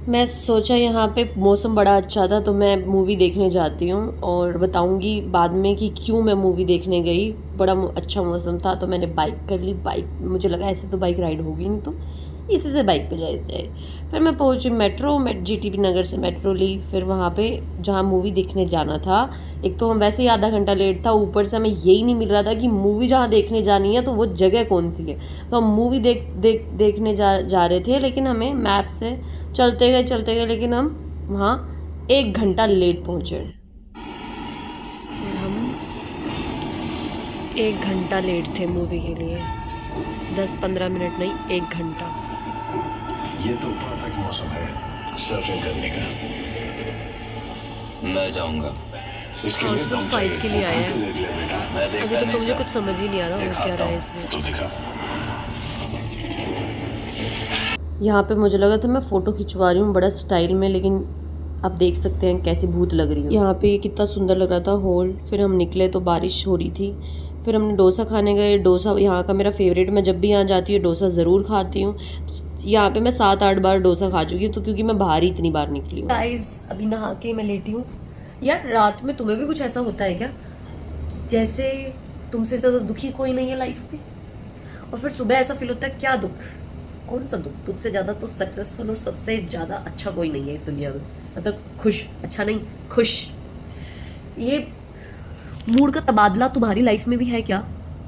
मैं सोचा यहाँ पे मौसम बड़ा अच्छा था तो मैं मूवी देखने जाती हूँ और बताऊँगी बाद में कि क्यों मैं मूवी देखने गई। बड़ा अच्छा मौसम था तो मैंने बाइक कर ली। बाइक मुझे लगा ऐसे तो बाइक राइड होगी नहीं, तो इसी से बाइक पे जाए। फिर मैं पहुँची मेट्रो जीटीबी नगर से मेट्रो ली। फिर वहाँ पे जहाँ मूवी देखने जाना था, एक तो हम वैसे ही आधा घंटा लेट था, ऊपर से हमें यही नहीं मिल रहा था कि मूवी जहाँ देखने जानी है तो वो जगह कौन सी है। तो हम मूवी देखने जा रहे थे, लेकिन हमें मैप से चलते गए लेकिन हम वहाँ 1 घंटा लेट पहुँचे। फिर हम 1 घंटा लेट थे मूवी के लिए, 10-15 मिनट नहीं, 1 घंटा। ये तो परफेक्ट मौसम है सर्फिंग करने का। मैं जाऊंगा। इसके हाँ, लिए सिर्फ दम 5 के लिए आया है। देख ले बेटा। मैं देखता अभी तो नहीं मुझे सर। कुछ समझ ही नहीं आ रहा हो क्या रहा है इसमें। तो दिखा। यहाँ पे मुझे लगा था मैं फ़ोटो खिंचवा रही हूँ बड़ा स्टाइल में, लेकिन आप देख सकते हैं कैसी भूत लग रही हूँ। यहाँ पे कितना सुंदर लग रहा था हॉल। फिर हम निकले तो बारिश हो रही थी। फिर हमने डोसा खाने गए। डोसा यहाँ का मेरा फेवरेट, मैं जब भी यहाँ जाती हूँ डोसा ज़रूर खाती हूँ। यहाँ पे मैं 7-8 बार डोसा खा चुकी हूँ, तो क्योंकि मैं बाहर ही इतनी बार निकली हूँ। गाइस अभी नहा के मैं लेटी हूँ। यार रात में तुम्हें भी कुछ ऐसा होता है क्या, जैसे तुमसे ज़्यादा दुखी कोई नहीं है लाइफ में, और फिर सुबह ऐसा फील होता है क्या दुख, कौन सा दुख, तुझसे ज़्यादा तो सक्सेसफुल और सबसे ज़्यादा अच्छा कोई नहीं है इस दुनिया में। मतलब खुश, अच्छा नहीं खुश। ये मूड का तबादला तुम्हारी लाइफ में भी है क्या?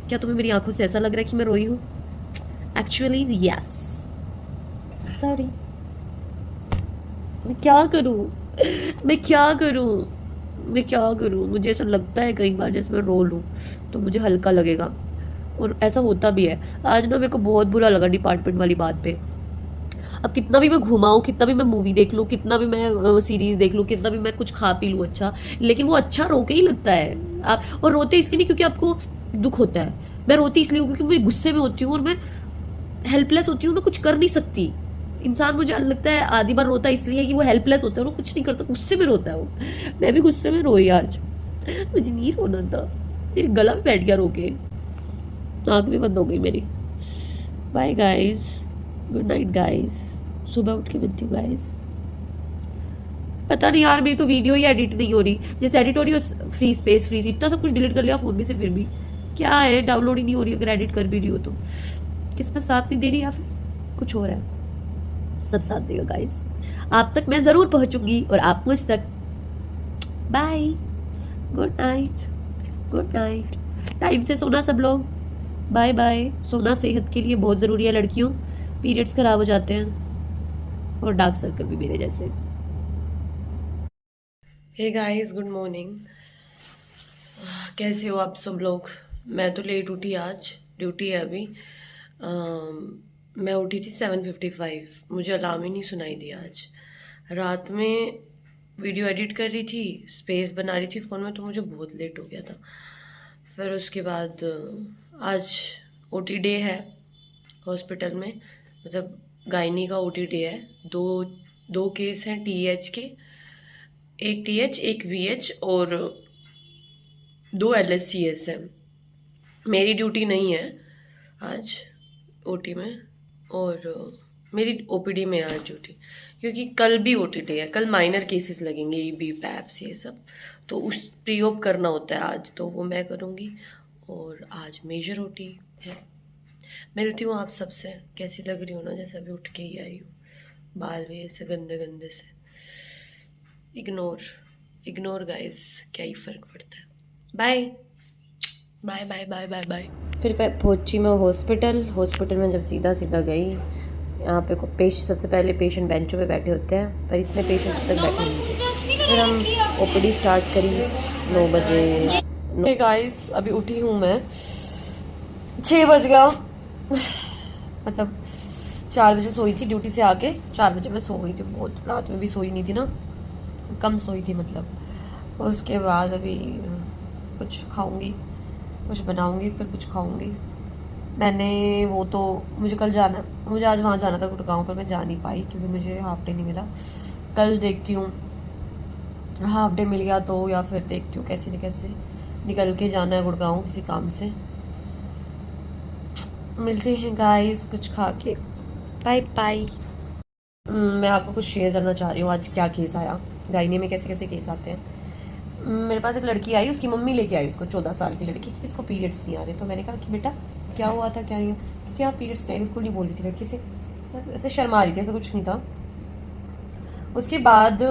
क्या तुम्हें मेरी आंखों से ऐसा लग रहा है कि मैं रोई हूँ? Actually yes. सॉरी। मैं क्या करूँ, मैं क्या करूँ, मैं क्या करूँ? मुझे ऐसा लगता है कई बार जैसे मैं रो लूँ तो मुझे हल्का लगेगा, और ऐसा होता भी है। आज ना मेरे को बहुत बुरा लगा डिपार्टमेंट वाली बात पे। अब कितना भी मैं घुमाऊँ, कितना भी मैं मूवी देख लूँ, कितना भी मैं सीरीज देख लूँ, कितना भी मैं कुछ खा पी लूँ अच्छा, लेकिन वो अच्छा रो के ही लगता है। आप और रोते इसलिए नहीं क्योंकि आपको दुख होता है, मैं रोती इसलिए हूँ क्योंकि मैं गुस्से में होती हूँ और मैं हेल्पलेस होती हूँ, मैं कुछ कर नहीं सकती। इंसान मुझे लगता है आधी बार रोता है इसलिए कि वो हेल्पलेस होता है और वो कुछ नहीं करता, गुस्से में रोता है वो। मैं भी गुस्से में रोई आज, मुझे नहीं रोना था, मेरे गला में बैठ गया रो के, आँख भी बंद हो गई मेरी। Bye guys, good night guys, सुबह उठ के मिलती हूँ गाइस। पता नहीं यार मेरी तो वीडियो ही एडिट नहीं हो रही, जैसे एडिट हो रही हो फ्री स्पेस फ्री, इतना सब कुछ डिलीट कर लिया फ़ोन में से, फिर भी क्या है डाउनलोड ही नहीं हो रही। अगर एडिट कर भी रही हो तो किसमें साथ नहीं दे रही या फिर कुछ हो रहा है। सब साथ देगा गाइस, आप तक मैं ज़रूर पहुंचूंगी और आप मुझ तक। Bye, good night, good night. Time से सोना सब लोग, बाय बाय। सोना सेहत के लिए बहुत ज़रूरी है लड़कियों, पीरियड्स खराब हो जाते हैं और डार्क सर्कल भी मेरे जैसे। Hey guys, good morning. कैसे हो आप सब लोग? मैं तो लेट उठी, आज ड्यूटी है अभी। मैं उठी थी 7:55, मुझे अलार्म ही नहीं सुनाई दिया आज। रात में वीडियो एडिट कर रही थी, स्पेस बना रही थी फ़ोन में, तो मुझे बहुत लेट हो गया था। फिर उसके बाद आज ओटी डे है हॉस्पिटल में, मतलब गायनी का ओटी डे है। दो केस हैं टीएच के, एक टीएच एक वीएच और 2 एलएससीएस हैं। मेरी ड्यूटी नहीं है आज ओटी में, और मेरी ओपीडी में है आज ड्यूटी, क्योंकि कल भी ओटी डे है। कल माइनर केसेस लगेंगे, ईबी पैप्स ये सब, तो उस प्री ऑप करना होता है आज, तो वो मैं करूँगी। और आज मेजर ओटी है। मिलती हूँ आप सबसे। कैसी लग रही हूँ ना, जैसे अभी उठ के ही आई हूँ, बाल भी ऐसे गंदे गंदे से। इग्नोर गाइस, क्या ही फ़र्क पड़ता है। Bye bye bye bye bye bye. फिर पहुंची मैं हॉस्पिटल में। जब सीधा गई, यहाँ पे सबसे पहले पेशेंट बेंचों पे बैठे होते हैं, पर इतने पेशेंट तक बैठे नहीं थे। फिर हम ओपीडी स्टार्ट करी 9 बजे। गाइस अभी उठी हूँ मैं, 6 बज गया, मतलब 4 बजे सोई थी ड्यूटी से आके। 4 बजे मैं सो गई थी, बहुत रात में भी सोई नहीं थी ना, कम सोई थी मतलब। उसके बाद अभी कुछ खाऊंगी, कुछ बनाऊंगी, फिर कुछ खाऊंगी। मैंने वो तो मुझे कल जाना, मुझे आज वहाँ जाना था गुड़गांव, पर मैं जा नहीं पाई क्योंकि मुझे हाफ डे नहीं मिला। कल देखती हूँ, हाफ डे मिल गया तो, या फिर देखती हूँ कैसे न कैसे निकल के जाना है गुड़गांव किसी काम से। मिलते हैं गाइस कुछ खा के, बाय बाय। मैं आपको कुछ शेयर करना चाह रही हूँ आज क्या केस आया। गायनी में कैसे कैसे केस आते हैं। मेरे पास एक लड़की आई, उसकी मम्मी लेके आई उसको, 14 साल की लड़की, कि इसको पीरियड्स नहीं आ रहे। तो मैंने कहा कि बेटा क्या हुआ था, क्या नहीं हुआ। कि हाँ पीरियड्स नहीं, बिल्कुल नहीं बोल रही थी लड़की से, ऐसे शर्मा रही थी, ऐसा कुछ नहीं था। उसके बाद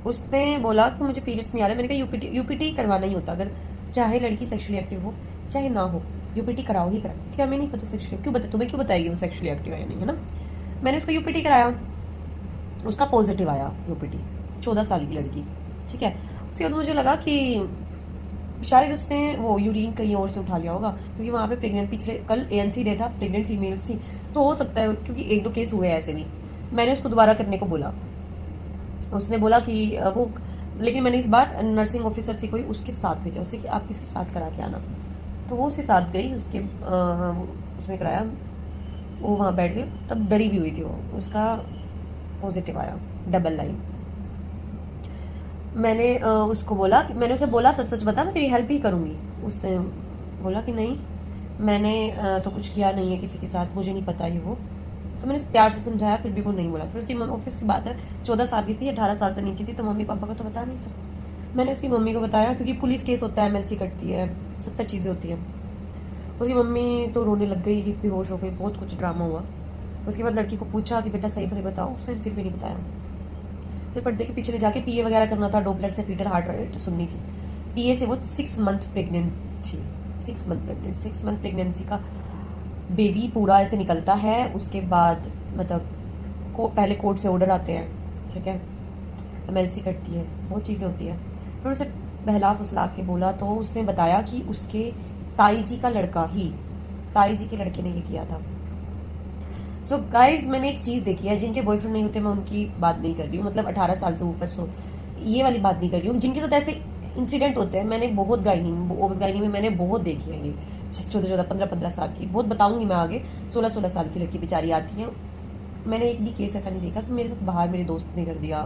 उसने बोला कि मुझे पीरियड्स नहीं आ रहे। मैंने कहा यूपीटी करवाना ही होता, अगर चाहे लड़की सेक्शुअली एक्टिव हो चाहे ना हो, यूपीटी कराओ ही कराओ, क्योंकि हमें नहीं पता सेक्शुअली क्यों, तुम्हें क्यों बताएगी वो सेक्शुअली एक्टिव है या नहीं, है ना। मैंने उसको यूपीटी कराया, उसका पॉजिटिव आया यूपीटी, 14 साल की लड़की, ठीक है। उसके बाद मुझे लगा कि शायद उसने वो यूरिन कहीं और से उठा लिया होगा, क्योंकि वहाँ पे प्रेग्नेंट, पिछले कल ANC डे था, प्रेग्नेंट फीमेल्स थी, तो हो सकता है, क्योंकि 1-2 केस हुए ऐसे भी। मैंने उसको दोबारा करने को बोला, उसने बोला कि वो, लेकिन मैंने इस बार नर्सिंग ऑफिसर थी कोई, उसके साथ भेजा उसे कि आप इसके साथ करा के आना। तो वो उसके साथ गई, उसने कराया, वो वहाँ बैठ गई, तब डरी भी हुई थी वो, उसका पॉजिटिव आया, डबल लाइन। मैंने उसको बोला, मैंने उसे बोला सच सच बता, मैं तेरी हेल्प ही करूँगी। उसने बोला कि नहीं मैंने तो कुछ किया नहीं है किसी के साथ, मुझे नहीं पता ये वो। तो मैंने प्यार से समझाया, फिर भी वो नहीं बोला। फिर उसकी ऑफिस की बात है, 14 साल की थी, 18 साल से नीचे थी, तो मम्मी पापा को तो पता नहीं था। मैंने उसकी मम्मी को बताया, क्योंकि पुलिस केस होता है, MLC कटती है, 70 चीज़ें होती हैं। उसकी मम्मी तो रोने लग गई कि बेहोश हो गई, बहुत कुछ ड्रामा हुआ। उसके बाद लड़की को पूछा कि बेटा सही बताओ, उसने फिर भी नहीं बताया। फिर पर्दे के पीछे ले जाके PA वगैरह करना था, डोपलर से फीटल हार्ट रेट सुननी थी। PA से वो 6 मंथ प्रेग्नेंट थी, 6 मंथ प्रेग्नेंट, 6 मंथ प्रेगनेंसी का बेबी पूरा ऐसे निकलता है। उसके बाद मतलब पहले कोर्ट से ऑर्डर आते हैं, ठीक है, MLC कटती है, बहुत चीज़ें होती है। फिर उसे बहला फुसला के बोला, तो उसने बताया कि उसके ताई जी का लड़का ही, ताई जी के लड़के ने ये किया था। सो गाइज, मैंने एक चीज़ देखी है, जिनके बॉयफ्रेंड नहीं होते मैं उनकी बात नहीं कर रही हूँ, मतलब 18 साल से ऊपर, सो ये वाली बात नहीं कर रही हूँ। जिनके साथ ऐसे इंसिडेंट होते हैं, मैंने बहुत गायनी में मैंने बहुत देखी है ये, 14-14, 15-15 साल की, बहुत बताऊंगी मैं आगे। 16-16 साल की लड़की बेचारी आती है। मैंने एक भी केस ऐसा नहीं देखा कि मेरे साथ बाहर मेरे दोस्त ने कर दिया,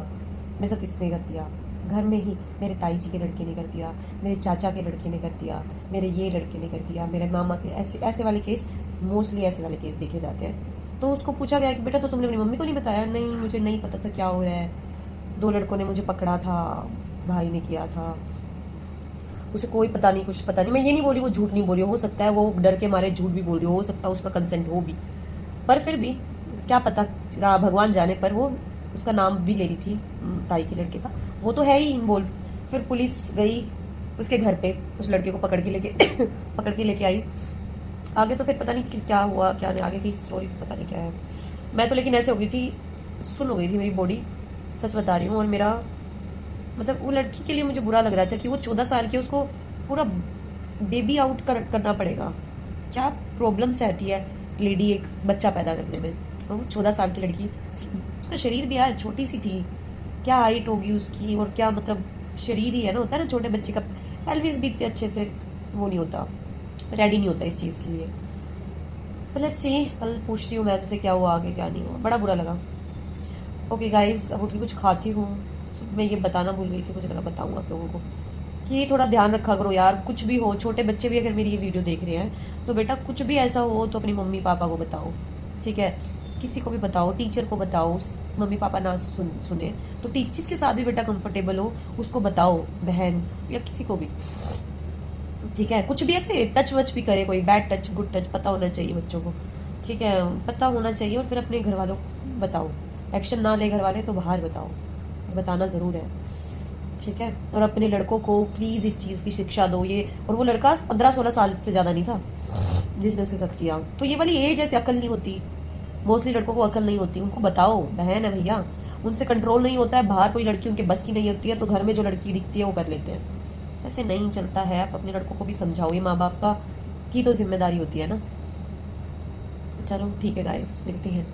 मेरे साथ इसने कर दिया, घर में ही मेरे ताई जी के लड़के ने कर दिया, मेरे चाचा के लड़के ने कर दिया, मेरे ये लड़के ने कर दिया, मेरे मामा के, ऐसे वाले केस, मोस्टली ऐसे वाले केस देखे जाते हैं। तो उसको पूछा गया कि बेटा तो तुमने अपनी मम्मी को नहीं बताया? नहीं, मुझे नहीं पता था क्या हो रहा है, 2 लड़कों ने मुझे पकड़ा था, भाई ने किया था, उसे कोई पता नहीं, कुछ पता नहीं। मैं ये नहीं बोल रही वो झूठ नहीं बोल रही, हो सकता है वो डर के मारे झूठ भी बोल रही हो सकता है उसका कंसेंट हो भी, पर फिर भी क्या पता, भगवान जाने। पर वो उसका नाम भी ले रही थी ताई के लड़के का, वो तो है ही इन्वॉल्व। फिर पुलिस गई उसके घर पे, उस लड़के को पकड़ के लेके आई। आगे तो फिर पता नहीं क्या हुआ क्या नहीं, आगे की स्टोरी तो पता नहीं क्या है। मैं तो लेकिन ऐसे हो गई थी, सुन हो गई थी मेरी बॉडी, सच बता रही हूँ। और मेरा मतलब वो लड़की के लिए मुझे बुरा लग रहा था कि वो 14 साल की, उसको पूरा बेबी आउट करना पड़ेगा। क्या प्रॉब्लम सहती है लेडी एक बच्चा पैदा करने में, और वो 14 साल की लड़की, उसका शरीर भी यार छोटी सी थी, क्या हाइट होगी उसकी, और क्या मतलब शरीर ही है ना, होता है ना छोटे बच्चे का पेल्विस भी इतने अच्छे से वो नहीं होता, रेडी नहीं होता इस चीज़ के लिए। तो लेट्स सी, कल पूछती हूँ मैम से क्या हुआ आगे क्या नहीं हुआ, बड़ा बुरा लगा। ओके गाइज, अब उठ के कुछ खाती हूँ। मैं ये बताना भूल गई थी, मुझे लगा बताऊँ आप लोगों को कि थोड़ा ध्यान रखा करो यार, कुछ भी हो, छोटे बच्चे भी अगर मेरी ये वीडियो देख रहे हैं तो बेटा कुछ भी ऐसा हो तो अपनी मम्मी पापा को बताओ, ठीक है, किसी को भी बताओ, टीचर को बताओ। मम्मी पापा ना सुने तो टीचर्स के साथ भी बेटा कंफर्टेबल हो, उसको बताओ, बहन या किसी को भी, ठीक है। कुछ भी ऐसे टच वच भी करे, कोई बैड टच गुड टच पता होना चाहिए बच्चों को, ठीक है, पता होना चाहिए। और फिर अपने घर वालों को बताओ, एक्शन ना ले घर वाले तो बाहर बताओ, बताना ज़रूर है, ठीक है। और अपने लड़कों को प्लीज़ इस चीज़ की शिक्षा दो। ये, और वो लड़का 15-16 साल से ज़्यादा नहीं था जिसने उसके साथ किया, तो ये वाली एज ऐसे अकल नहीं होती, मोस्टली लड़कों को अकल नहीं होती, उनको बताओ बहन है भैया, उनसे कंट्रोल नहीं होता है, बाहर कोई लड़की उनके बस की नहीं होती है, तो घर में जो लड़की दिखती है वो कर लेते हैं, ऐसे नहीं चलता है। आप अपने लड़कों को भी समझाओ, ये माँ बाप का की तो जिम्मेदारी होती है ना। चलो ठीक है गाइस, मिलते हैं।